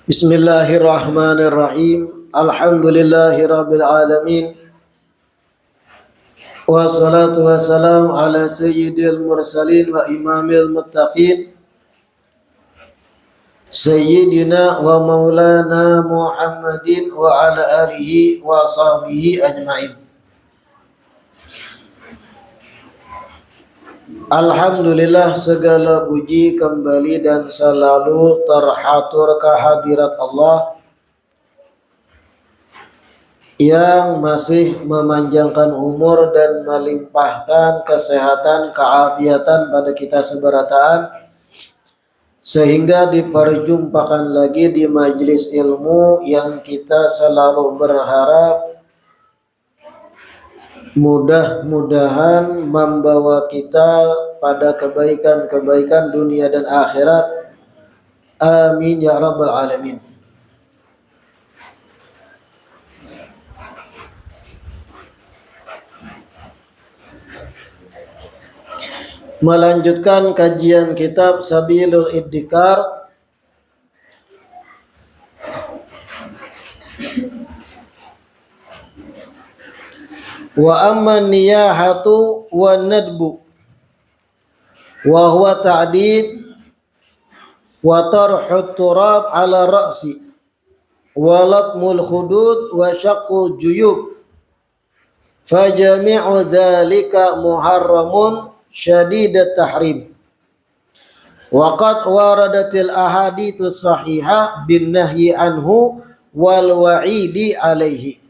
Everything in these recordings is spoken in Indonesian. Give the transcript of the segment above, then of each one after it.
Bismillahirrahmanirrahim. Alhamdulillahirabbil alamin. Wassalatu wassalamu ala sayyidil mursalin wa imamil muttaqin. Sayyidina wa maulana Muhammadin wa ala alihi wa sahbihi ajmain. Alhamdulillah, segala puji kembali dan selalu terhatur kehadirat Allah yang masih memanjangkan umur dan melimpahkan kesehatan, keafiatan pada kita seberataan, sehingga diperjumpakan lagi di majelis ilmu yang kita selalu berharap mudah-mudahan membawa kita pada kebaikan-kebaikan dunia dan akhirat. Amin ya rabbal alamin. Melanjutkan kajian kitab Sabilul Iddikar wa amma niyahatu wa nadbu wa huwa ta'did wa tarhu turab ala ra'si wa latmul khudud wa syaqqu juyub fa jami'u dhalika muharramun syadidat tahrim wa qad waradatil ahaditsu sahihah bin nahyi anhu wal wa'idi alaihi.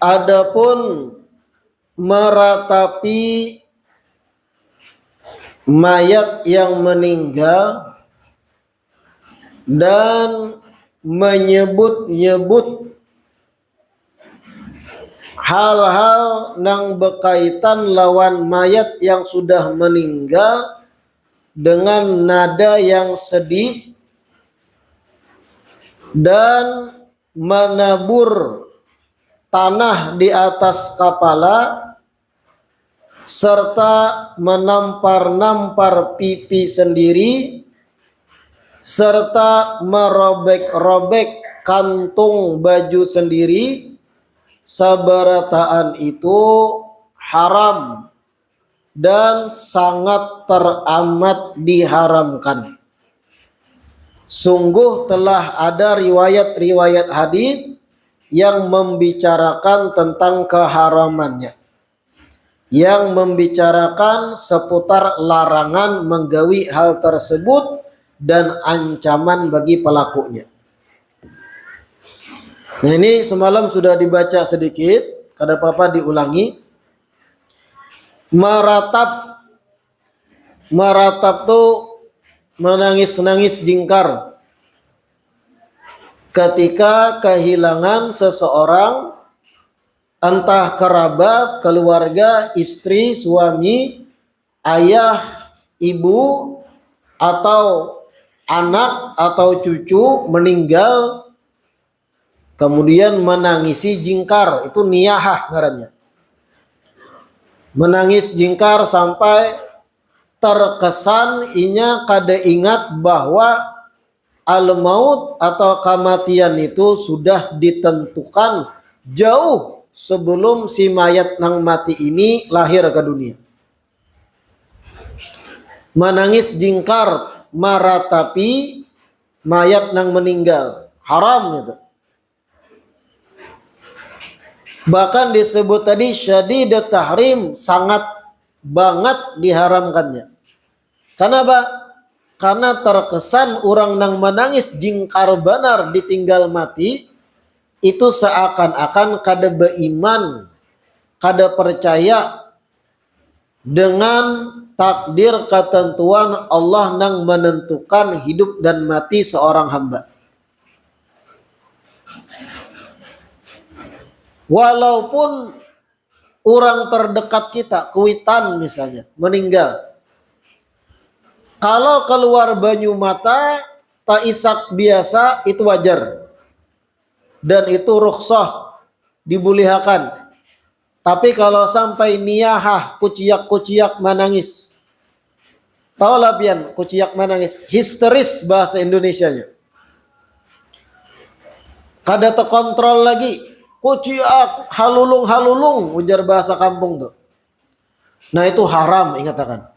Adapun meratapi mayat yang meninggal dan menyebut-nyebut hal-hal nang berkaitan lawan mayat yang sudah meninggal dengan nada yang sedih dan menabur tanah di atas kepala serta menampar-nampar pipi sendiri serta merobek-robek kantung baju sendiri, sabarataan itu haram dan sangat teramat diharamkan. Sungguh telah ada riwayat-riwayat hadits yang membicarakan tentang keharamannya, yang membicarakan seputar larangan menggawi hal tersebut dan ancaman bagi pelakunya. Nah, ini semalam sudah dibaca sedikit, kada apa-apa diulangi. Meratap tuh menangis-nangis jingkar ketika kehilangan seseorang, entah kerabat, keluarga, istri, suami, ayah, ibu, atau anak atau cucu meninggal, kemudian menangisi jingkar, itu niyahah ngarannya. Menangis jingkar sampai terkesan inya kada ingat bahwa al-maut atau kematian itu sudah ditentukan jauh sebelum si mayat nang mati ini lahir ke dunia. Menangis jingkar maratapi mayat nang meninggal haram itu. Bahkan disebut tadi syadidat tahrim, sangat banget diharamkannya. Kenapa? Karena terkesan orang nang menangis jingkar benar ditinggal mati itu seakan-akan kada beriman, kada percaya dengan takdir ketentuan Allah nang menentukan hidup dan mati seorang hamba. Walaupun orang terdekat kita, kuitan misalnya, meninggal, kalau keluar banyu mata tak isak biasa itu wajar dan itu rukhsah, dibolehkan. Tapi kalau sampai niyahah, kuciak-kuciak menangis. Tahu lah pian, kuciak menangis. Histeris bahasa Indonesianya. Kada terkontrol lagi. Kuciak, halulung-halulung, ujar bahasa kampung tuh. Nah itu haram, ingatakan.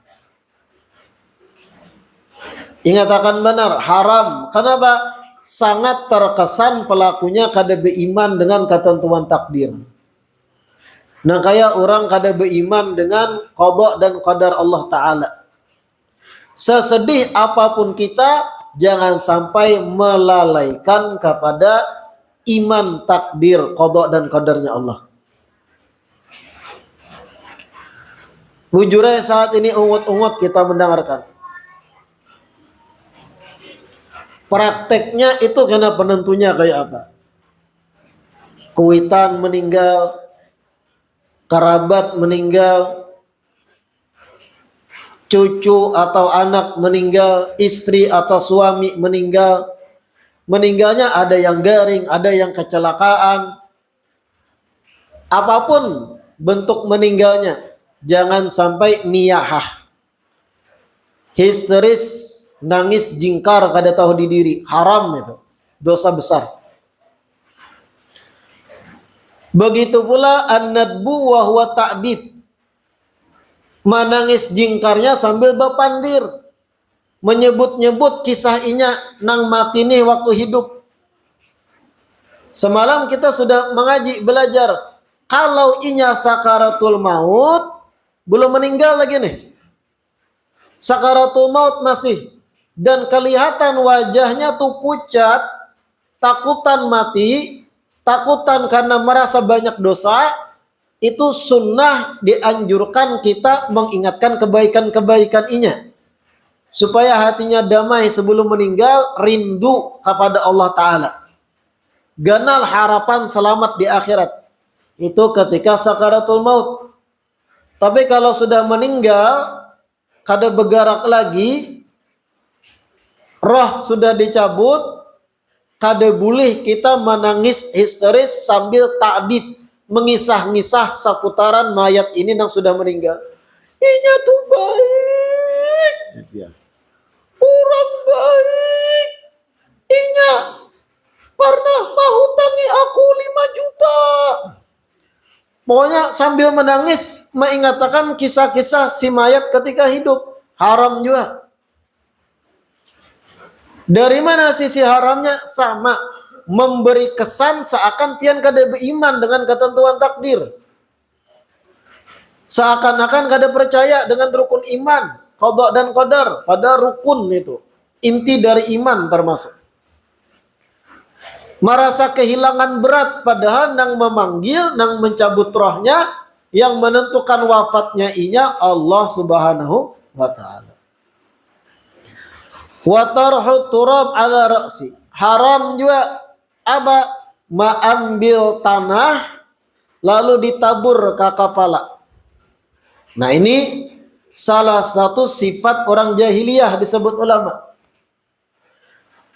Ingatakan benar, haram. Kenapa? Sangat terkesan pelakunya kada beriman dengan ketentuan takdir. Nah kayak orang kada beriman dengan qada dan qadar Allah Ta'ala. Sesedih apapun kita, jangan sampai melalaikan kepada iman takdir qada dan qadarnya Allah. Bujurnya saat ini ungut-ungut kita mendengarkan. Prakteknya itu karena penentunya kayak apa? Kuitan meninggal, kerabat meninggal, cucu atau anak meninggal, istri atau suami meninggal. Meninggalnya ada yang garing, ada yang kecelakaan. Apapun bentuk meninggalnya, jangan sampai niyahah. Histeris, nangis jingkar kada tahu diri, haram itu, dosa besar. Begitu pula an-nadbu wa huwa ta'did, menangis jingkarnya sambil berpandir, menyebut-nyebut kisah inya nang mati nih waktu hidup. Semalam kita sudah mengaji belajar, kalau inya sakaratul maut, belum meninggal lagi nih, sakaratul maut masih, dan kelihatan wajahnya tuh pucat, takutan mati, takutan karena merasa banyak dosa. Itu sunnah dianjurkan kita mengingatkan kebaikan-kebaikan inya, supaya hatinya damai sebelum meninggal, rindu kepada Allah Ta'ala, ganal harapan selamat di akhirat. Itu ketika sakaratul maut. Tapi kalau sudah meninggal, kada bergerak lagi, roh sudah dicabut, kada boleh kita menangis histeris sambil ta'did, mengisah-ngisah seputaran mayat ini yang sudah meninggal. Inya tuh baik, orang baik, inya pernah menghutangi aku 5 juta. Pokoknya sambil menangis mengingatkan kisah-kisah si mayat ketika hidup. Haram juga. Dari mana sisi haramnya? Sama, memberi kesan seakan pian kada beriman dengan ketentuan takdir, seakan-akan kada percaya dengan rukun iman, qada dan qadar. Pada rukun itu inti dari iman termasuk. Merasa kehilangan berat, padahal nang memanggil, nang mencabut rohnya, yang menentukan wafatnya inya Allah Subhanahu wa Ta'ala. Wa tarhu turab ala ra'si, haram juga apa? Mengambil tanah lalu ditabur ke kepala. Nah ini salah satu sifat orang jahiliyah disebut ulama.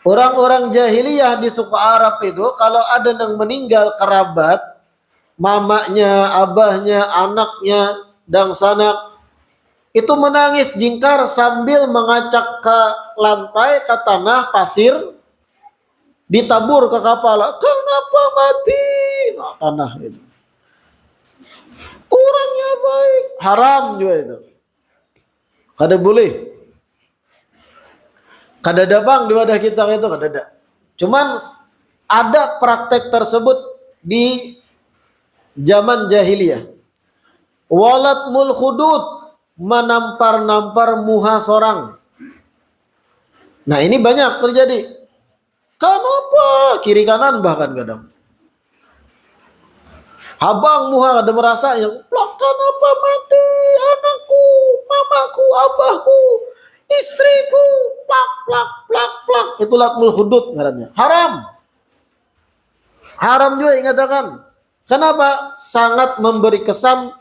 Orang-orang jahiliyah di suku Arab itu kalau ada yang meninggal kerabat, mamanya, abahnya, anaknya, dan sanak, itu menangis jingkar sambil mengacak ke lantai, ke tanah, pasir, ditabur ke kepala. Kenapa mati? Nah, tanah itu. Orangnya baik. Haram juga itu. Kada boleh. Kada ada bang di wadah kita itu, kada ada. Cuman ada praktek tersebut di zaman jahiliyah. Walat mul hudud, menampar-nampar muha sorang. Nah ini banyak terjadi. Kenapa? Kiri kanan bahkan kadang. Abang muha ada merasa yang plak, kenapa mati anakku, mamaku, abahku, istriku, plak, plak, plak, plak. Itu latmul hudud ngarannya. Haram. Haram juga ingatakan. Kenapa? Sangat memberi kesan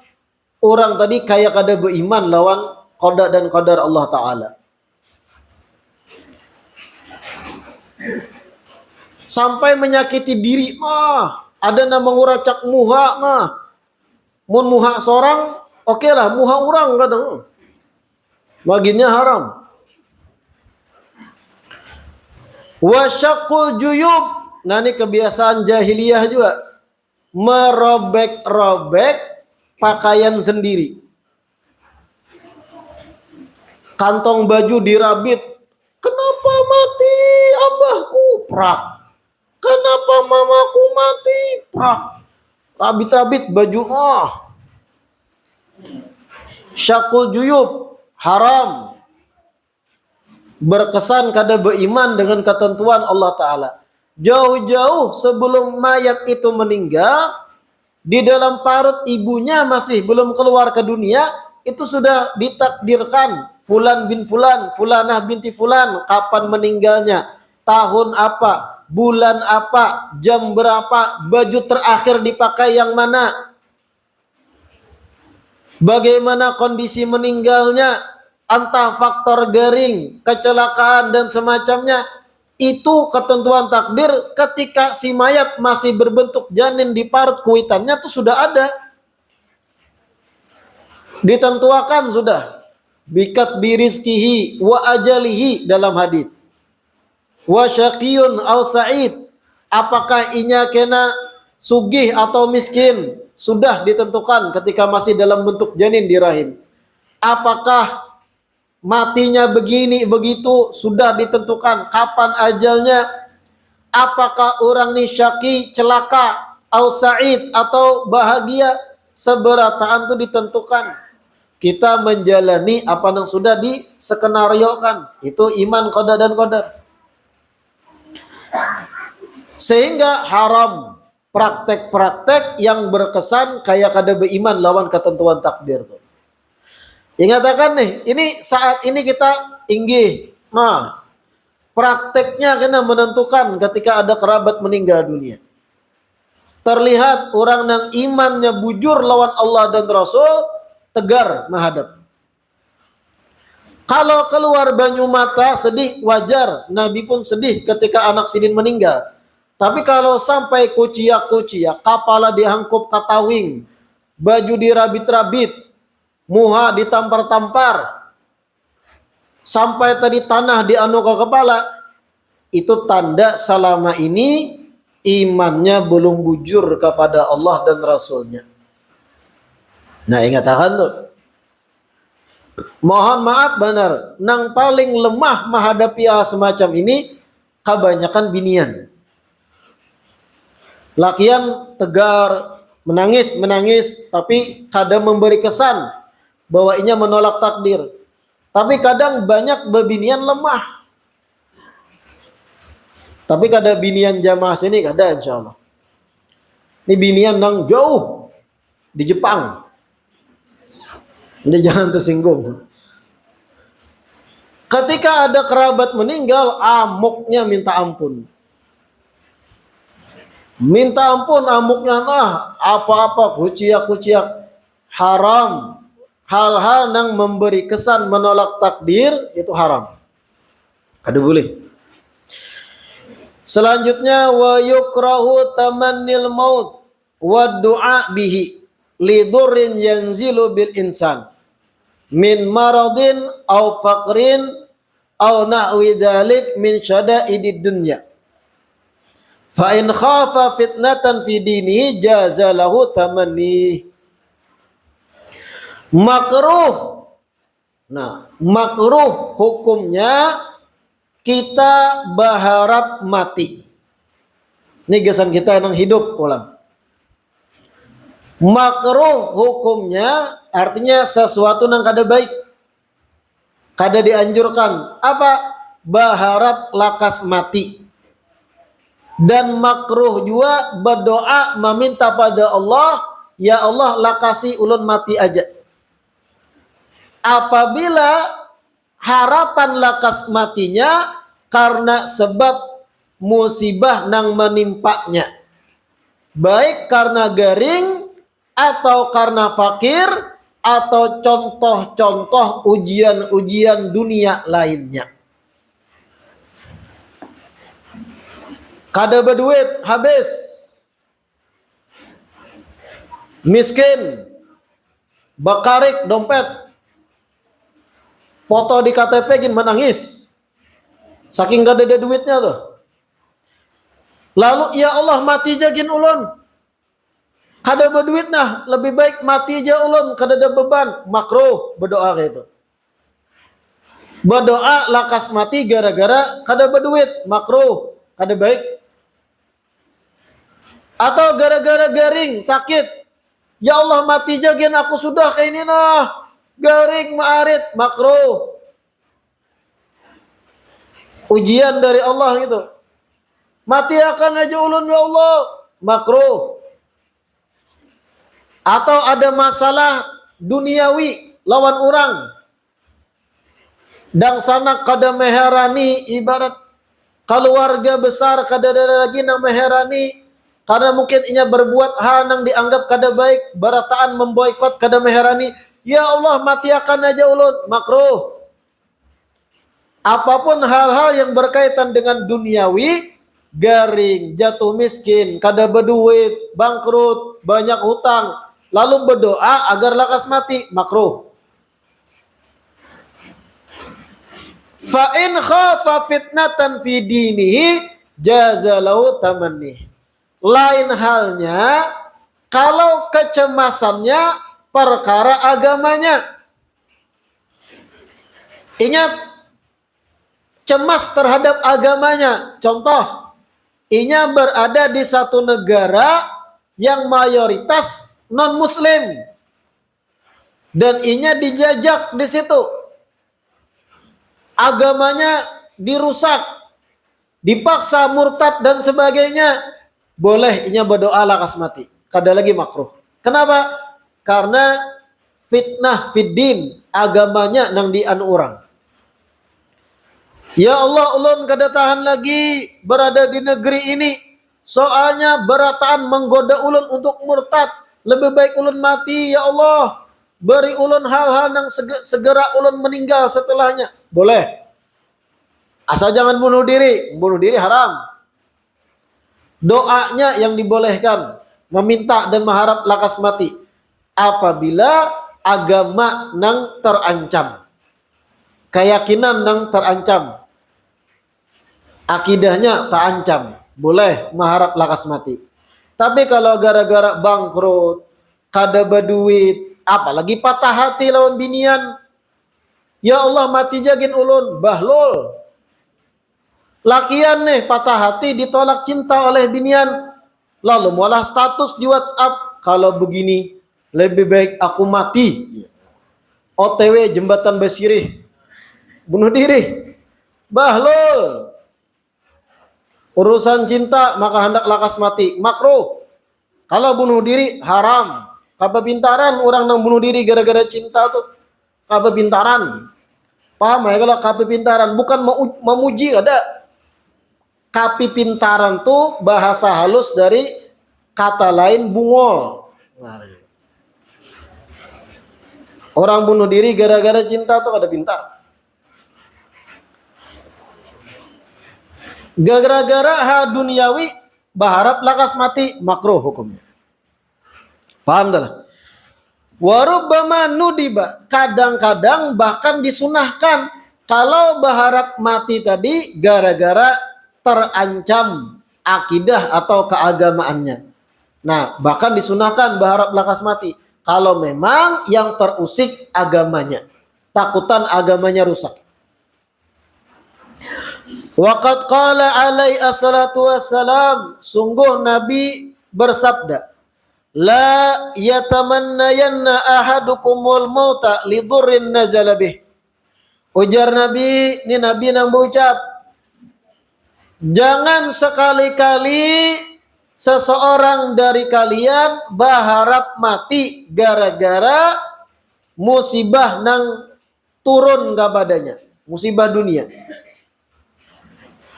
orang tadi kayak kada beriman lawan qada dan qadar Allah Ta'ala. Sampai menyakiti diri. Ada nama nguracak muha. Mun muha seorang, oke lah, muha orang kadang. Baginya haram. Wasyakul juyub. Nah ini kebiasaan jahiliyah juga. Merobek-robek pakaian sendiri. Kantong baju dirabit. Kenapa mati abahku? Prak. Kenapa mamaku mati? Prak. Rabit-rabit baju. Syakul juyub. Haram. Berkesan kada beriman dengan ketentuan Allah Ta'ala. Jauh-jauh sebelum mayat itu meninggal, di dalam parut ibunya masih belum keluar ke dunia, itu sudah ditakdirkan fulan bin fulan, fulanah binti fulan, kapan meninggalnya, tahun apa, bulan apa, jam berapa, baju terakhir dipakai yang mana, bagaimana kondisi meninggalnya, entah faktor garing, kecelakaan dan semacamnya. Itu ketentuan takdir ketika si mayat masih berbentuk janin di parut kuitannya tuh sudah ada. Ditentuakan sudah. Bikat birizkihi wa ajalihi dalam hadis. Wa syaqiyun aw sa'id. Apakah inya kena sugih atau miskin? Sudah ditentukan ketika masih dalam bentuk janin di rahim. Apakah matinya begini begitu sudah ditentukan kapan ajalnya. Apakah orang ini syaki, celaka, au sa'id atau bahagia, seberataan itu ditentukan. Kita menjalani apa yang sudah diskenariokan. Itu iman qada dan qadar. Sehingga haram praktek-praktek yang berkesan kayak kada beriman lawan ketentuan takdir tuh. Ingatakan nih, ini saat ini kita inggih. Nah, prakteknya kena menentukan ketika ada kerabat meninggal dunia. Terlihat orang yang imannya bujur lawan Allah dan Rasul, tegar menghadap. Kalau keluar banyu mata, sedih, wajar. Nabi pun sedih ketika anak sidin meninggal. Tapi kalau sampai kuciak-kuciak, kepala dihangkup katawing, baju dirabit-rabit, muha ditampar-tampar, sampai tadi tanah dianu ke kepala, itu tanda selama ini imannya belum bujur kepada Allah dan Rasulnya. Nah ingatakan tuh, mohon maaf benar, nang paling lemah menghadapi hal semacam ini kebanyakan binian. Lakian tegar, menangis, tapi kadang memberi kesan bahwa inya menolak takdir. Tapi kadang banyak bebinian lemah. Tapi kada binian jamaah sini kada insyaallah. Ini binian nang jauh di Jepang. Ini jangan tersinggung. Ketika ada kerabat meninggal, amuknya minta ampun. Minta ampun amuknya, nah apa-apa kuciak-kuciak, haram. Hal-hal yang memberi kesan menolak takdir itu haram. Kada boleh. Selanjutnya wa yukrahu tamannil maut wa du'a bihi lidurrin yanzilu bil insan min maradin aw faqrin aw na'wi dzalik min syada'idid dunya. Fa in khafa fitnatan fi dinihi jaza lahu tamanni. Makruh. Nah, makruh hukumnya kita berharap mati. Ini gesan kita yang hidup pulang. Makruh hukumnya artinya sesuatu yang kada baik. Kada dianjurkan. Apa? Berharap lakas mati. Dan makruh juga berdoa meminta pada Allah, ya Allah lakasi ulun mati aja. Apabila harapan lakas matinya karena sebab musibah nang menimpanya, baik karena garing atau karena fakir atau contoh-contoh ujian-ujian dunia lainnya. Kada berduit habis, miskin, bakarik dompet, foto di KTP gin menangis, saking gak ada duitnya tuh. Lalu ya Allah mati jagin ulun, kada berduit nah, lebih baik mati aja ulun, kada ada beban, makruh berdoa kayak itu. Berdoa lakas mati gara-gara kada berduit, makruh, kada baik. Atau gara-gara garing, sakit, ya Allah mati jagin aku sudah kayak ini nah, garing maarit, makruh. Ujian dari Allah gitu. Mati akan aja ulun ya Allah, makruh. Atau ada masalah duniawi lawan orang, dan sana kada meherani, ibarat keluarga besar kada ada lagi nang meherani, karena mungkin inya berbuat hal nang dianggap kada baik, barataan memboikot kada meherani, ya Allah mati akan aja ulun, makruh. Apapun hal-hal yang berkaitan dengan duniawi, garing, jatuh miskin, kada berduit, bangkrut, banyak hutang, lalu berdoa agar lakas mati, makruh. Fa in khafa fitnatan fi dinihi jazalahu tamanni. Lain halnya kalau kecemasannya perkara agamanya. Ingat, cemas terhadap agamanya. Contoh, inya berada di satu negara yang mayoritas non-muslim dan inya dijajak di situ. Agamanya dirusak, dipaksa murtad dan sebagainya, boleh inya berdoa lakas mati, kada lagi makruh. Kenapa? Karena fitnah fiddin, agamanya nang dian orang. Ya Allah ulun kada tahan lagi berada di negeri ini, soalnya berataan menggoda ulun untuk murtad, lebih baik ulun mati ya Allah, beri ulun hal-hal yang segera ulun meninggal setelahnya, boleh. Asal jangan bunuh diri haram. Doanya yang dibolehkan, meminta dan mengharap lakas mati apabila agama nang terancam, keyakinan nang terancam, akidahnya terancam, boleh mengharap lakas mati. Tapi kalau gara-gara bangkrut, kada berduit, apalagi patah hati lawan binian, ya Allah mati jagin ulun, bahlul. Lakian nih patah hati, ditolak cinta oleh binian, lalu malah status di WhatsApp, kalau begini lebih baik aku mati. OTW jembatan Basirih, bunuh diri, bahlul. Urusan cinta maka hendak lakas mati, makruh. Kalau bunuh diri haram. Kabebintaran orang nang bunuh diri gara-gara cinta tuh kabebintaran. Paham ya? Kalau kabebintaran bukan memuji, ada. Kapipintaran tuh bahasa halus dari kata lain bungol. Orang bunuh diri gara-gara cinta tuh kada pintar. Gara-gara hal duniawi berharap lakas mati, makruh hukumnya. Paham dah? Warubbama nudiba, kadang-kadang bahkan disunahkan kalau berharap mati tadi gara-gara terancam akidah atau keagamaannya. Nah, bahkan disunahkan berharap lakas mati kalau memang yang terusik agamanya, takutan agamanya rusak. Waqad qala alaihi assalatu wassalam, sungguh Nabi bersabda, la yatamannayanna ahadukumul mauta lidurrin nazala bih. Ujar Nabi, ini Nabi nang berucap, jangan sekali-kali seseorang dari kalian berharap mati gara-gara musibah nang turun ke badannya, musibah dunia.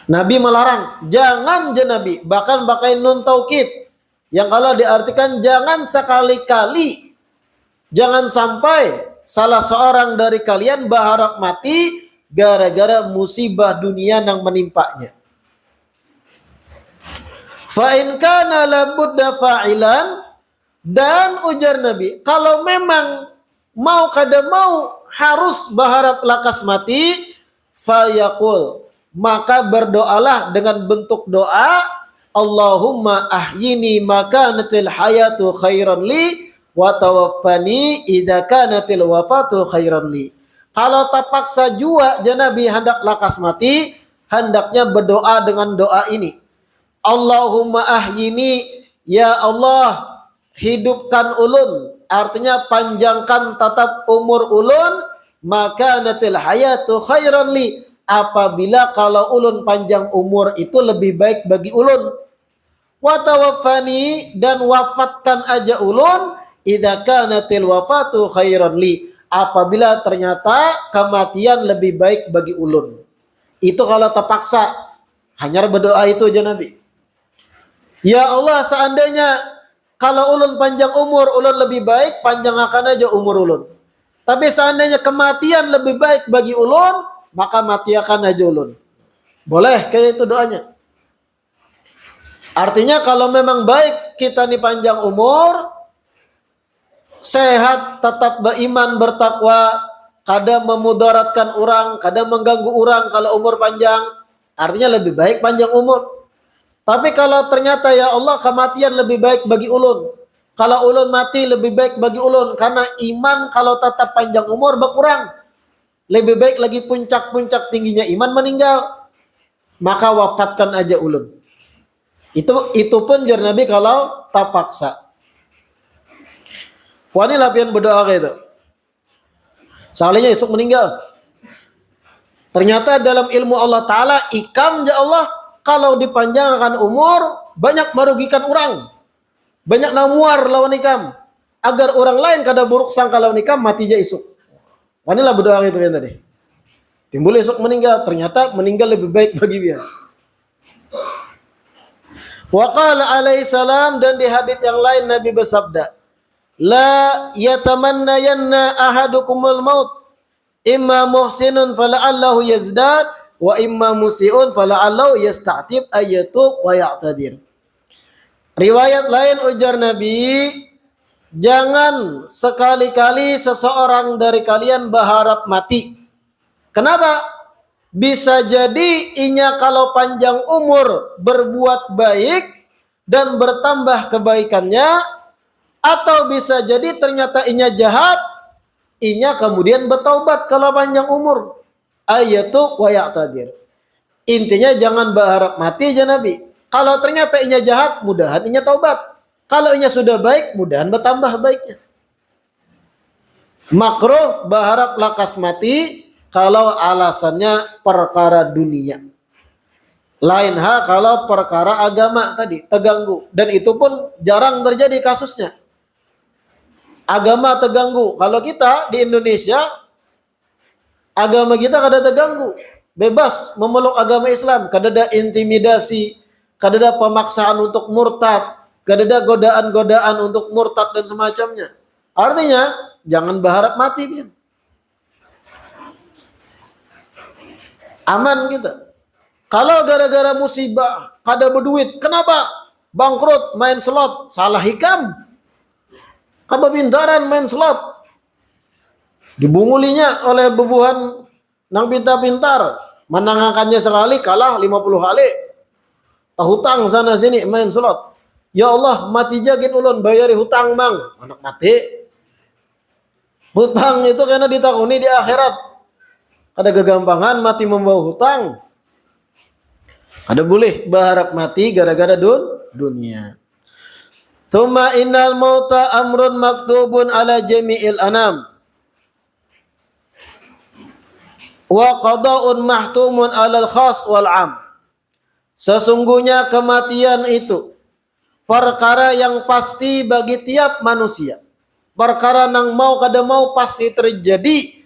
Nabi melarang, jangan je Nabi, bahkan pakai nun taukid, yang kalau diartikan jangan sekali-kali, jangan sampai salah seorang dari kalian berharap mati gara-gara musibah dunia nang menimpanya. Fa in kana labudda fa'ilan, dan ujar Nabi, kalau memang mau kada mau harus berharap lakas mati, fayaqul, maka berdoalah dengan bentuk doa, Allahumma ahyini makanatil hayatu khairan li wa tawaffani idza kanatil wafatu khairan li. Kalau terpaksa jua Nabi hendak lakas mati, hendaknya berdoa dengan doa ini. Allahumma ahyini, ya Allah hidupkan ulun, artinya panjangkan tatap umur ulun, makanatil hayatu khairan li, apabila kalau ulun panjang umur itu lebih baik bagi ulun. Wa tawaffani, dan wafatkan aja ulun, idza kanatil wafatu khairan li, apabila ternyata kematian lebih baik bagi ulun. Itu kalau terpaksa, hanya berdoa itu aja Nabi. Ya Allah, seandainya kalau ulun panjang umur, ulun lebih baik, panjang akan aja umur ulun. Tapi seandainya kematian lebih baik bagi ulun, maka mati akan aja ulun. Boleh kayak itu doanya. Artinya kalau memang baik kita nih panjang umur, sehat, tetap beriman, bertakwa, kada memudaratkan orang, kada mengganggu orang kalau umur panjang, artinya lebih baik panjang umur. Tapi kalau ternyata ya Allah kematian lebih baik bagi ulun, kalau ulun mati lebih baik bagi ulun, karena iman kalau tetap panjang umur berkurang, lebih baik lagi puncak-puncak tingginya iman meninggal, maka wafatkan aja ulun. Itu pun jar Nabi kalau terpaksa. Wani lapian berdoa kayak itu. Soalnya esok meninggal. Ternyata dalam ilmu Allah Ta'ala, ikam ya Allah, kalau dipanjangkan umur, banyak merugikan orang. Banyak namuar lawan ikam. Agar orang lain kada buruk sangka lawan ikam, mati aja esok. Wani lah berdoa kayak itu kan tadi. Timbul esok meninggal, ternyata meninggal lebih baik bagi dia. Wa qala alaihi salam, dan di hadits yang lain Nabi bersabda, la yatamannayanna ahadukumul maut, imma muhsinun fala'allahu yazdad, wa imma musi'un fala'allahu yasta'tib ayyatub wa ya'tadir. Riwayat lain ujar Nabi, jangan sekali-kali seseorang dari kalian berharap mati. Kenapa? Bisa jadi inya kalau panjang umur berbuat baik dan bertambah kebaikannya, atau bisa jadi ternyata inya jahat, inya kemudian bertaubat kalau panjang umur. Ayatu wa ya'tadir. Intinya jangan berharap mati aja Nabi. Kalau ternyata inya jahat, mudahan inya taubat. Kalau inya sudah baik, mudahan bertambah baiknya. Makruh berharap lakas mati kalau alasannya perkara dunia. Lain hal kalau perkara agama tadi terganggu, dan itu pun jarang terjadi kasusnya. Agama terganggu. Kalau kita di Indonesia, agama kita kada terganggu, bebas memeluk agama Islam, kada ada intimidasi, kada ada pemaksaan untuk murtad, kada ada godaan-godaan untuk murtad dan semacamnya. Artinya jangan berharap mati, bin. Aman kita. Kalau gara-gara musibah, kada berduit, kenapa? Bangkrut, main slot, salah hikam. Kebintaran main slot. Dibungulinya oleh bebuhan nang pintar-pintar. Menangkannya sekali, kalah 50 kali. Hutang sana sini, main slot. Ya Allah, mati jagin ulun, bayari hutang mang. Anak mati. Hutang itu karena ditakuni di akhirat. Ada kegampangan mati membawa hutang. Ada boleh berharap mati gara-gara dunia. Tuma innal mauta amrun maktubun ala jami'il anam. Wa qada'un mahtumun alal khas wal am. Sesungguhnya kematian itu perkara yang pasti bagi tiap manusia. Perkara yang mau kada mau pasti terjadi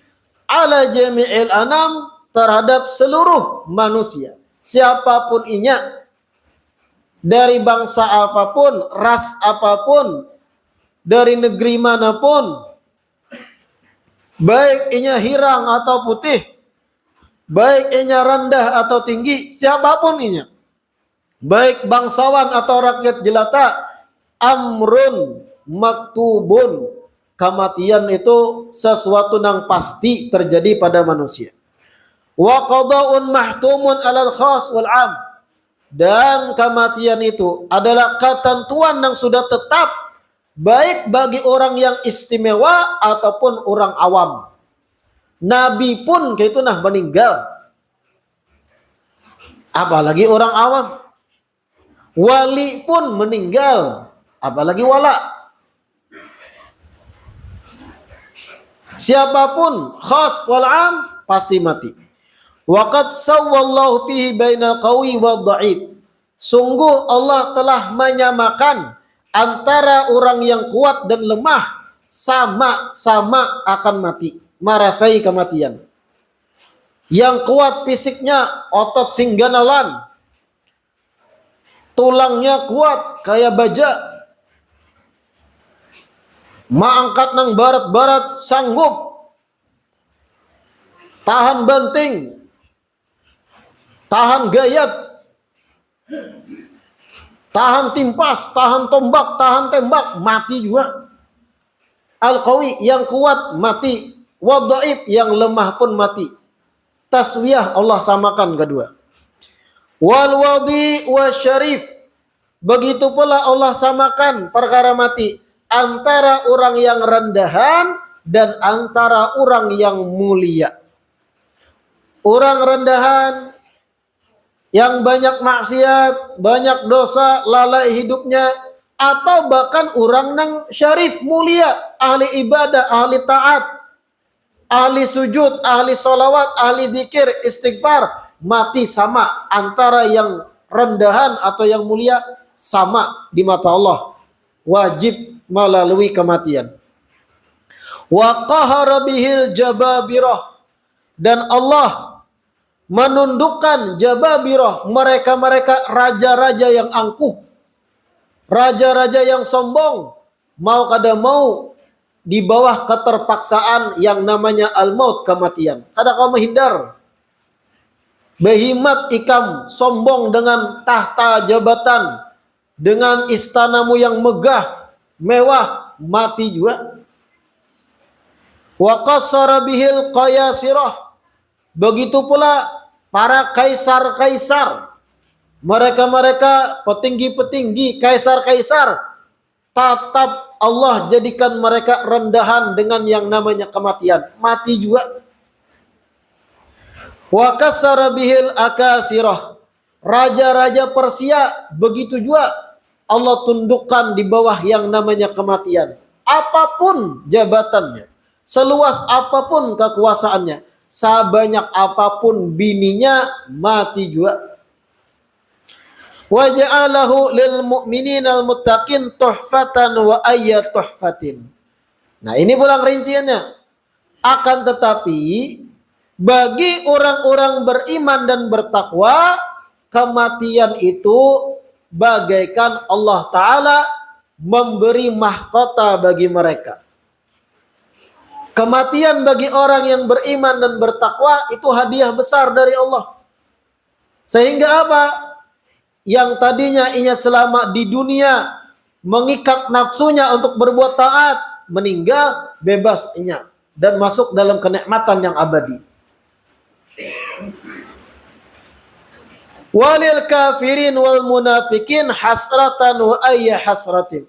ala jami'il anam, terhadap seluruh manusia, siapapun inya, dari bangsa apapun, ras apapun, dari negeri manapun, baik inya hirang atau putih, baik inya rendah atau tinggi, siapapun inya, baik bangsawan atau rakyat jelata, amrun maktubun, kematian itu sesuatu yang pasti terjadi pada manusia. Wa qada'un mahtumun 'alal khas wal 'am. Dan kematian itu adalah ketentuan yang sudah tetap baik bagi orang yang istimewa ataupun orang awam. Nabi pun kayak itu meninggal. Apalagi orang awam. Wali pun meninggal. Apalagi wala. Siapapun khas wal 'am pasti mati. Waqad sawwallahu fihi bainal qawi wad dha'if. Sungguh Allah telah menyamakan antara orang yang kuat dan lemah, sama-sama akan mati, merasai kematian. Yang kuat fisiknya otot singganalan, tulangnya kuat kayak baja, maangkat nang barat-barat sanggup, tahan banting, tahan gayat, tahan timpas, tahan tombak, tahan tembak, mati juga. Al-qawi yang kuat mati, wadhaif yang lemah pun mati. Taswiyah Allah samakan kedua. Wal wadi wa syarif, begitu pula Allah samakan perkara mati antara orang yang rendahan dan antara orang yang mulia. Orang rendahan yang banyak maksiat, banyak dosa, lalai hidupnya, atau bahkan orang yang syarif, mulia, ahli ibadah, ahli taat, ahli sujud, ahli solawat, ahli zikir, istighfar, mati sama. Antara yang rendahan atau yang mulia sama di mata Allah, wajib melalui kematian. Wa qahara bihil jababirah, dan Allah menundukkan jababirah, mereka-mereka raja-raja yang angkuh, raja-raja yang sombong, mau kada mau di bawah keterpaksaan yang namanya al-maut, kematian. Kada kau menghindar. Behimat ikam sombong dengan tahta jabatan, dengan istanamu yang megah, mewah, mati juga. Wa qassara bihil qayasirah, begitu pula para kaisar-kaisar, mereka-mereka petinggi-petinggi, kaisar-kaisar, tetap Allah jadikan mereka rendahan dengan yang namanya kematian, mati juga. Wa kasara bihil akasirah, raja-raja Persia begitu juga Allah tundukkan di bawah yang namanya kematian. Apapun jabatannya, seluas apapun kekuasaannya, sebanyak apapun bininya, mati juga. Wa ja'alahu lil mu'minina al muttaqin tuhfatan wa ayya tuhfatin. Nah, ini pulang rinciannya. Akan tetapi bagi orang-orang beriman dan bertakwa, kematian itu bagaikan Allah Ta'ala memberi mahkota bagi mereka. Kematian bagi orang yang beriman dan bertakwa itu hadiah besar dari Allah. Sehingga apa? Yang tadinya ia selama di dunia mengikat nafsunya untuk berbuat taat, meninggal bebas inya dan masuk dalam kenikmatan yang abadi. Walil kafirin wal munafikin hasratan wa ayya hasratin.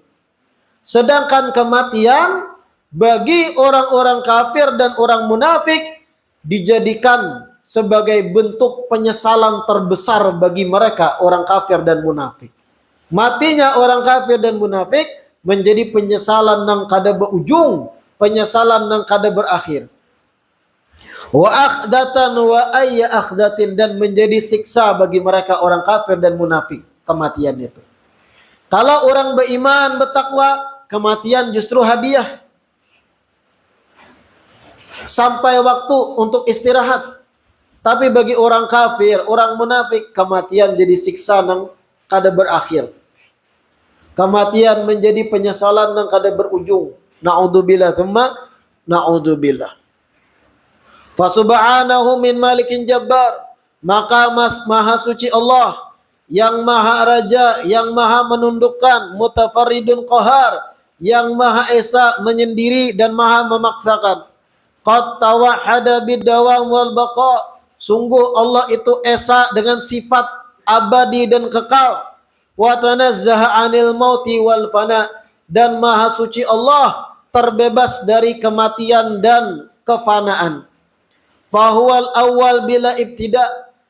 Sedangkan kematian bagi orang-orang kafir dan orang munafik dijadikan sebagai bentuk penyesalan terbesar bagi mereka, orang kafir dan munafik. Matinya orang kafir dan munafik menjadi penyesalan yang kada berujung, penyesalan yang kada berakhir. Wa akhdatan wa ayya akhdatin, dan menjadi siksa bagi mereka orang kafir dan munafik kematian itu. Kalau orang beriman bertakwa, kematian justru hadiah. Sampai waktu untuk istirahat. Tapi bagi orang kafir, orang munafik, kematian jadi siksa yang kada berakhir. Kematian menjadi penyesalan yang kada berujung. Na'udzubillah thumma na'udzubillah. Fasubhanahu min malikin jabbar. Maka maha suci Allah, yang maha raja, yang maha menundukkan, mutafarridun qahar, yang Maha Esa menyendiri dan Maha memaksakan. Qad tawahhada bid-dawam wal baqa. Sungguh Allah itu esa dengan sifat abadi dan kekal. Wa tanazzaha 'anil mauti wal fana. Dan Maha suci Allah terbebas dari kematian dan kefanaan. Fahuwal awal bila ibtida.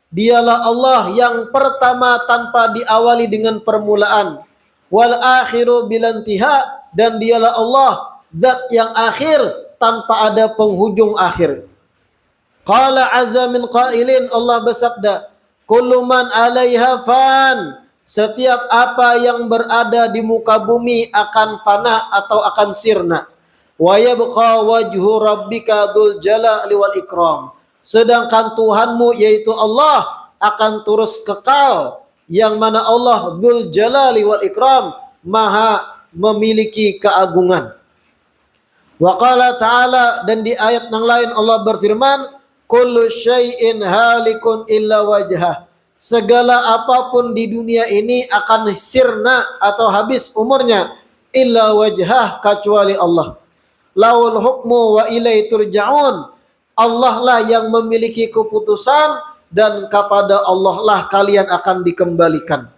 Dialah Allah yang pertama tanpa diawali dengan permulaan. Wal akhiru bilantiha. Dan dialah Allah zat yang akhir tanpa ada penghujung akhir. Qala azza min qailin, Allah bersabda, kullu man 'alaiha fan. Setiap apa yang berada di muka bumi akan fana atau akan sirna. Wa yabqa wajhu rabbika dzul jalali wal ikram. Sedangkan Tuhanmu yaitu Allah akan terus kekal, yang mana Allah dzul jalali wal ikram, maha memiliki keagungan. Wa qala ta'ala, dan di ayat yang lain Allah berfirman, kullu syai'in halikun illa wajhah. Segala apapun di dunia ini akan sirna atau habis umurnya, illa wajhah, kecuali Allah. Laul hukmu wa ilaihi turja'un. Allah lah yang memiliki keputusan dan kepada Allah lah kalian akan dikembalikan.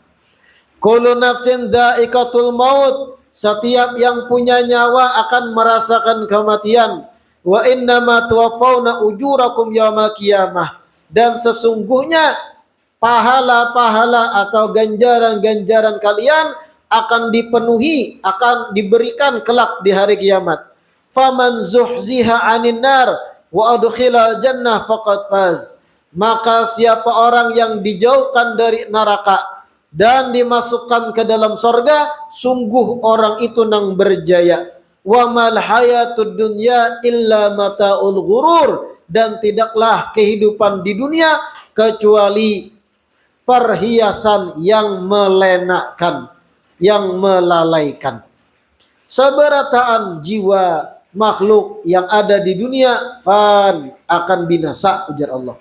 Kullu nafsin dha'iqatul maut. Setiap yang punya nyawa akan merasakan kematian. Wa innama tuwaffawna ujurakum yaumal qiyamah. Dan sesungguhnya pahala-pahala atau ganjaran-ganjaran kalian akan dipenuhi, akan diberikan kelak di hari kiamat. Faman zuhziha 'anil nar wa adkhilal jannah faqad faz. Maka siapa orang yang dijauhkan dari neraka dan dimasukkan ke dalam sorga, sungguh orang itu nang berjaya. Wa mal hayatud dunya illa mata'ul ghurur. Dan tidaklah kehidupan di dunia kecuali perhiasan yang melenakan, yang melalaikan. Seberataan jiwa makhluk yang ada di dunia fan, akan binasa, ujar Allah.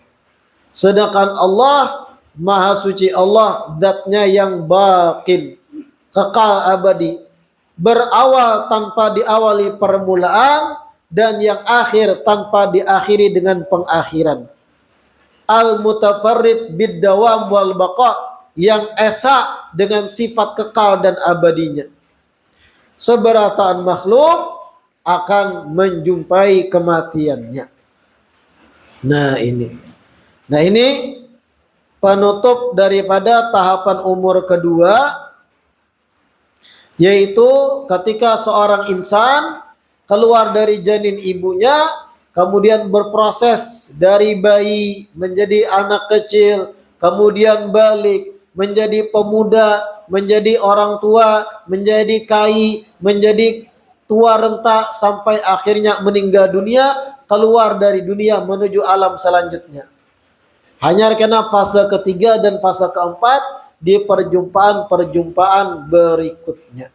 Sedangkan Allah Maha suci Allah, zatnya yang baqin, kekal abadi, berawal tanpa diawali permulaan, dan yang akhir tanpa diakhiri dengan pengakhiran. Al-mutafarrid bid-dawam wal baqa, yang esa dengan sifat kekal dan abadinya. Seberataan makhluk akan menjumpai kematiannya. Nah ini penutup daripada tahapan umur kedua, yaitu ketika seorang insan keluar dari janin ibunya, kemudian berproses dari bayi menjadi anak kecil, kemudian balik menjadi pemuda, menjadi orang tua, menjadi kai, menjadi tua renta, sampai akhirnya meninggal dunia, keluar dari dunia menuju alam selanjutnya. Hanya karena fase ketiga dan fase keempat di perjumpaan-perjumpaan berikutnya.